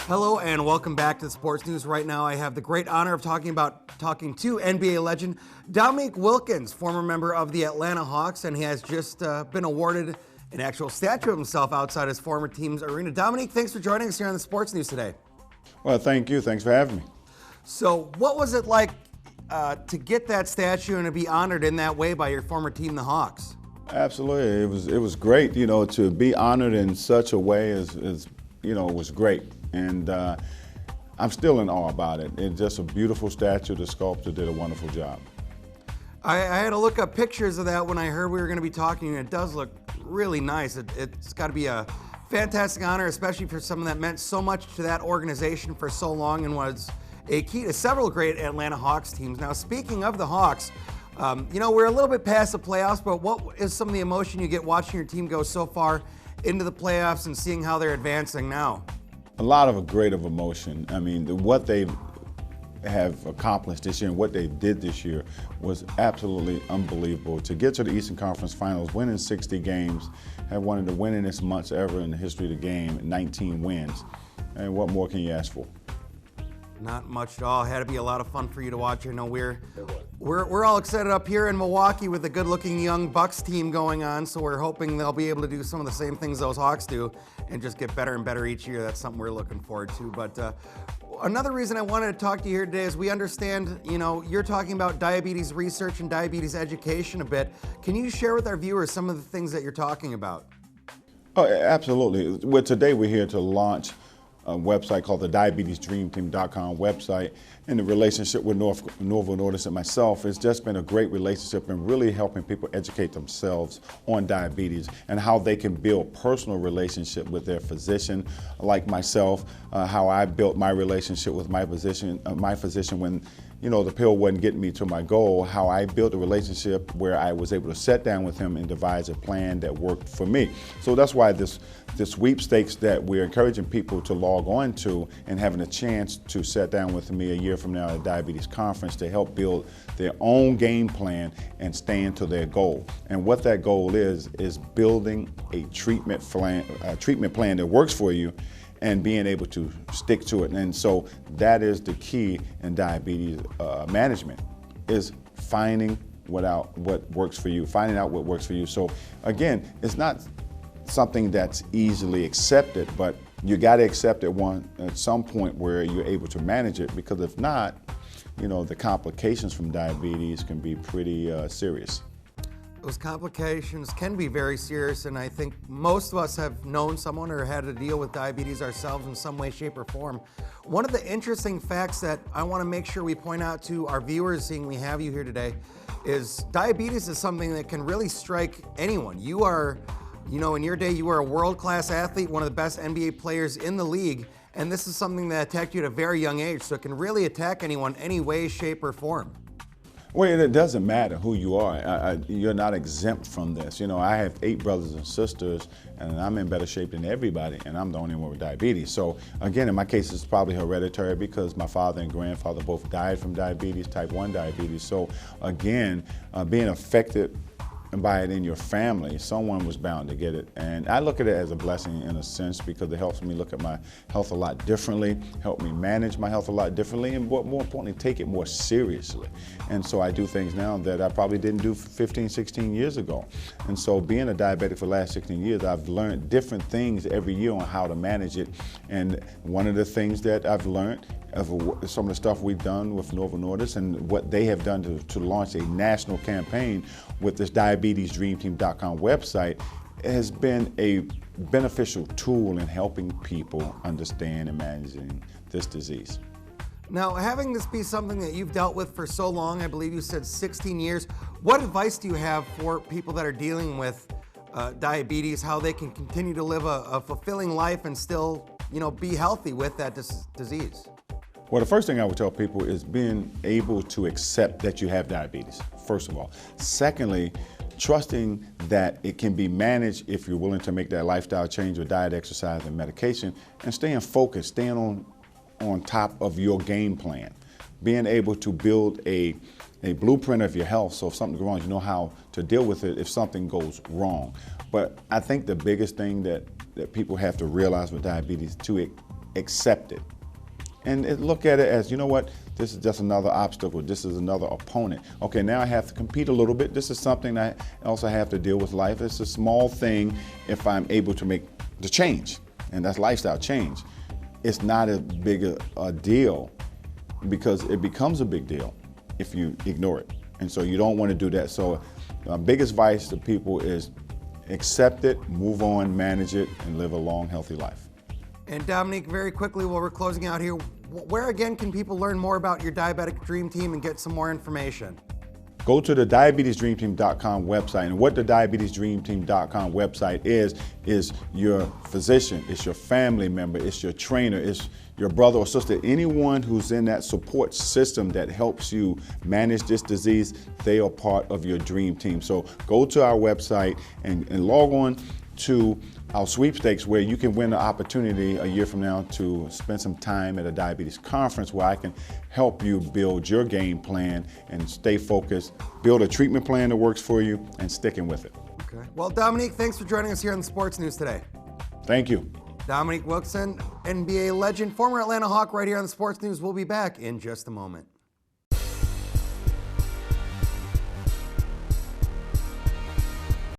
Hello and welcome back to the Sports News. Right now I have the great honor of talking to NBA legend Dominique Wilkins, former member of the Atlanta Hawks, and he has just been awarded an actual statue of himself outside his former team's arena. Dominique, thanks for joining us here on the Sports News today. Well, thank you. Thanks for having me. So what was it like to get that statue and to be honored in that way by your former team, the Hawks? Absolutely. It was great, to be honored in such a way was great. And I'm still in awe about it. It's just a beautiful statue. The sculptor did a wonderful job. I had to look up pictures of that when I heard we were going to be talking, and it does look really nice. It's got to be a fantastic honor, especially for someone that meant so much to that organization for so long and was a key to several great Atlanta Hawks teams. Now, speaking of the Hawks, we're a little bit past the playoffs, but what is some of the emotion you get watching your team go so far into the playoffs and seeing how they're advancing now? A lot of great emotion. I mean, what they have accomplished this year and what they did this year was absolutely unbelievable. To get to the Eastern Conference Finals, winning 60 games, have one of the winningest months ever in the history of the game, 19 wins. And what more can you ask for? Not much at all. Had to be a lot of fun for you to watch. I know we're all excited up here in Milwaukee with a good-looking young Bucks team going on, so we're hoping they'll be able to do some of the same things those Hawks do and just get better and better each year. That's something we're looking forward to. But another reason I wanted to talk to you here today is we understand, you're talking about diabetes research and diabetes education a bit. Can you share with our viewers some of the things that you're talking about? Oh, absolutely. Well, today we're here to launch a website called the diabetesdreamteam.com website, and the relationship with Novo Nordisk and myself has just been a great relationship and really helping people educate themselves on diabetes and how they can build personal relationship with their physician, like myself, how I built my relationship with my physician when the pill wasn't getting me to my goal, how I built a relationship where I was able to sit down with him and devise a plan that worked for me. So that's why this sweepstakes that we're encouraging people to log on to and having a chance to sit down with me a year from now at a diabetes conference to help build their own game plan and stand to their goal. And what that goal is building a treatment plan that works for you and being able to stick to it. And so that is the key in diabetes management, is finding what works for you, finding out what works for you. So again, it's not something that's easily accepted, but you got to accept it at some point where you're able to manage it, because if not, the complications from diabetes can be pretty serious. Those complications can be very serious, and I think most of us have known someone or had to deal with diabetes ourselves in some way, shape, or form. One of the interesting facts that I want to make sure we point out to our viewers, seeing we have you here today, is diabetes is something that can really strike anyone. You are, in your day, you were a world-class athlete, one of the best NBA players in the league, and this is something that attacked you at a very young age, so it can really attack anyone, any way, shape, or form. Well, it doesn't matter who you are. You're not exempt from this. I have 8 brothers and sisters, and I'm in better shape than everybody, and I'm the only one with diabetes. So again, in my case, it's probably hereditary because my father and grandfather both died from diabetes, type 1 diabetes. So again, being affected by it in your family, someone was bound to get it. And I look at it as a blessing in a sense, because it helps me look at my health a lot differently, help me manage my health a lot differently, and more importantly, take it more seriously. And so I do things now that I probably didn't do 15, 16 years ago. And so being a diabetic for the last 16 years, I've learned different things every year on how to manage it. And one of the things that I've learned of some of the stuff we've done with Novo Nordisk and what they have done to launch a national campaign with this diabetesdreamteam.com website has been a beneficial tool in helping people understand and managing this disease. Now, having this be something that you've dealt with for so long, I believe you said 16 years, what advice do you have for people that are dealing with diabetes, how they can continue to live a fulfilling life and still, be healthy with that disease? Well, the first thing I would tell people is being able to accept that you have diabetes, first of all. Secondly, trusting that it can be managed if you're willing to make that lifestyle change with diet, exercise, and medication, and staying focused, staying on top of your game plan. Being able to build a blueprint of your health, so if something goes wrong, you know how to deal with it if something goes wrong. But I think the biggest thing that people have to realize with diabetes, to accept it. And look at it as, you know what, this is just another obstacle. This is another opponent. Okay, now I have to compete a little bit. This is something I also have to deal with life. It's a small thing if I'm able to make the change, and that's lifestyle change. It's not as big a deal because it becomes a big deal if you ignore it. And so you don't want to do that. So my biggest advice to people is accept it, move on, manage it, and live a long, healthy life. And Dominique, very quickly while we're closing out here, where again can people learn more about your Diabetic Dream Team and get some more information? Go to the diabetesdreamteam.com website, and what the diabetesdreamteam.com website is your physician, it's your family member, it's your trainer, it's your brother or sister, anyone who's in that support system that helps you manage this disease. They are part of your dream team. So go to our website and log on to our sweepstakes, where you can win the opportunity a year from now to spend some time at a diabetes conference where I can help you build your game plan and stay focused, build a treatment plan that works for you, and sticking with it. Okay. Well, Dominique, thanks for joining us here on the Sports News today. Thank you. Dominique Wilkins, NBA legend, former Atlanta Hawk, right here on the Sports News. We'll be back in just a moment.